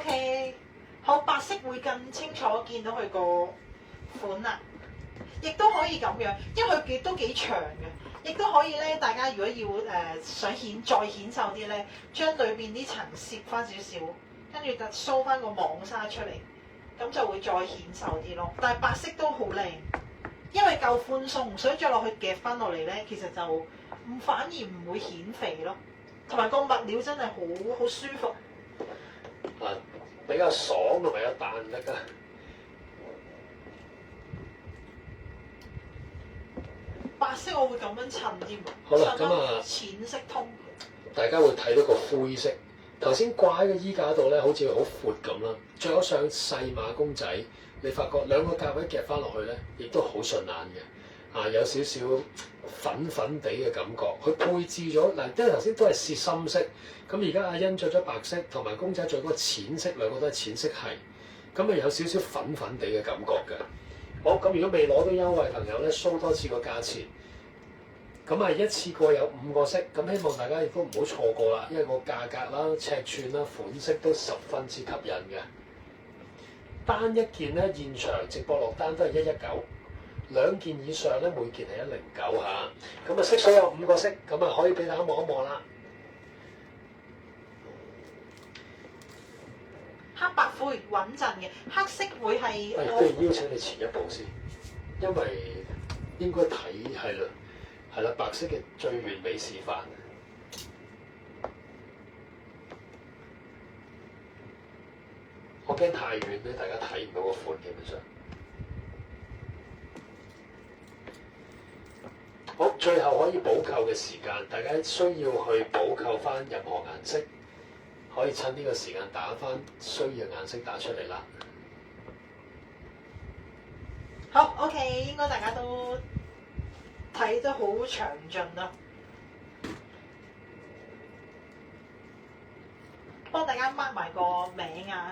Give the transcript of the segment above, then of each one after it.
OK， 好，白色會更清楚見到佢個款啦，亦都可以咁樣，因為佢都幾長嘅，亦都可以咧。大家如果要想再顯瘦啲咧，將裏邊啲層攝翻少少，跟住就 show 翻個網紗出嚟，咁就會再顯瘦啲咯。但係白色都好靚，因為夠寬鬆，所以着落去夾翻落嚟咧，其實就反而唔會顯肥咯。同埋個物料真係好舒服。比較爽同埋有彈力啊！白色我會咁樣襯添喎，好啦，咁淺色通。大家會睇到個灰色。頭先掛喺個衣架度咧，好似好闊咁啦。着咗上細碼公仔，你發覺兩個夾位夾翻落去咧，亦都好順眼嘅。有少少粉粉地嘅感覺。佢配置咗嗱，因為頭先都係涉深色，咁而家阿欣着咗白色，同埋公仔着嗰個淺色，兩個都係淺色系，咁啊有少少粉粉地嘅感覺嘅。好，咁如果未攞到優惠朋友咧，show多次個價錢。咁一次過有5個色，咁希望大家亦都唔好錯過啦，因為個價格啦、尺寸啦、款式都十分之吸引嘅。單一件咧，現場直播落單都係119，兩件以上咧，每件係109嚇。咁色水有5個色，咁可以俾大家望一望啦。黑白灰穩陣嘅，黑色會係不如邀請你前一步先，因為應該睇係啦，白色嘅最完美示範。我驚太遠咧，大家睇唔到個款，基本上。好，最後可以補購嘅時間，大家需要去補購翻任何顏色，可以趁呢個時間打翻需要嘅顏色打出嚟啦。好 OK， 應該大家都睇得好詳盡啦。幫大家 mark 埋個名啊！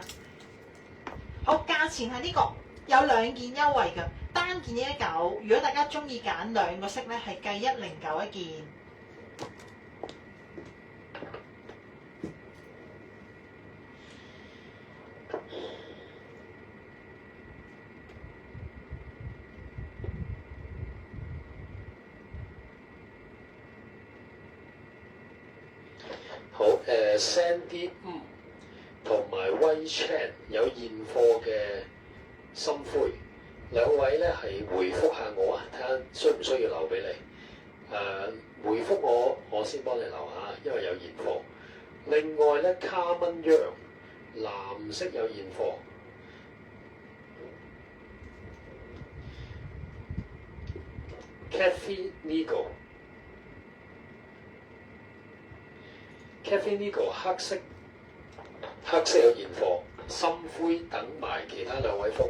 好，價錢係呢個，有2件優惠嘅，單件119。如果大家中意揀2個色咧，係計109一件。好，Sandy 同埋 White Chan 有現貨嘅深灰，兩位咧係回覆下我啊，睇下需唔需要留俾你。回覆我先幫你留下，因為有現貨。另外咧，卡蚊羊藍色有現貨。Cafe Nigo 黑色有現貨，深灰等埋其他2位覆。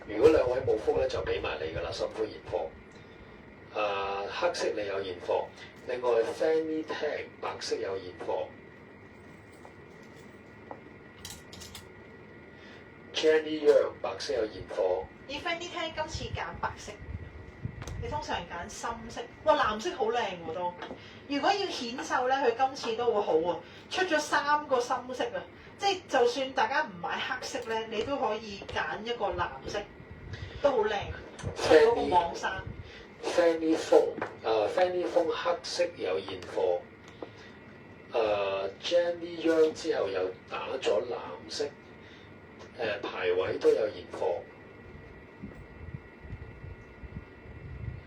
如果2位冇覆咧，就俾埋你噶啦，深灰現貨。黑色你有現貨，另外 Fanny Tang 白色有現貨。Jenny Yang 白色有現貨。而 Fanny Tang 今次揀白色，你通常揀深色。哇，藍色好靚喎都。如果要顯瘦咧，佢今次都會好喎，出咗3個深色啊！即係就算大家唔買黑色咧，你都可以揀一個藍色，都好靚。嗰個網紗。Fanny Fong 黑色有現貨。Jenny Yang 之後又打咗藍色，排位都有現貨。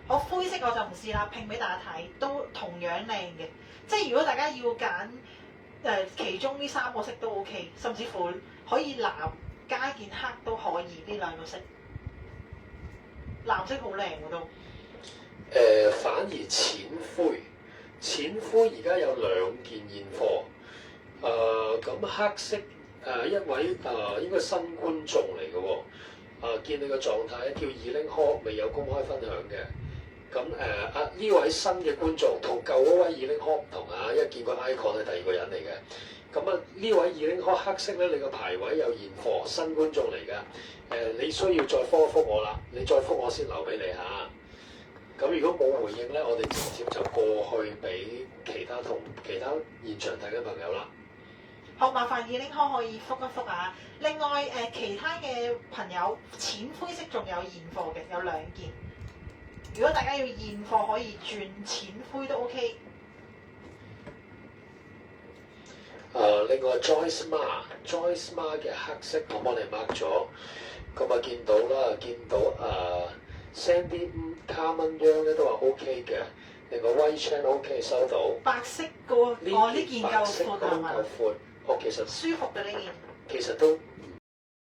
好，灰色我就唔試啦，拼俾大家睇，都同樣靚嘅。即係如果大家要揀其中呢3個色都 OK， 甚至乎可以藍加件黑都可以，呢2個色。藍色好靚喎都。反而淺灰而家有2件現貨。咁黑色一位應該新觀眾嚟嘅喎。見你個狀態叫2Ling Hawk 未有公開分享嘅。咁呢位新嘅觀眾同舊嗰位2Ling Hawk 唔同啊，因為見過 icon 係第2個人嚟嘅。咁呢位2Ling Hawk 黑色咧，你個排位有現貨，新觀眾嚟㗎。你需要再覆我啦，你再覆我先留俾你嚇。咁如果冇回應咧，我哋直接就過去俾其他現場睇嘅朋友啦。好，麻煩二拎開可以覆一覆啊。另外其他嘅朋友，淺灰色仲有現貨嘅，有2件。如果大家要現貨，可以轉淺灰都 OK。另外 Joyce Ma 嘅黑色我幫你 mark 咗，咁啊見到啦，見到Sandy Carmen Young 咧都話 OK 嘅，另外 White Chain OK 收到。白色嘅喎，呢件夠闊係咪？夠闊，其實舒服嘅呢件。其實都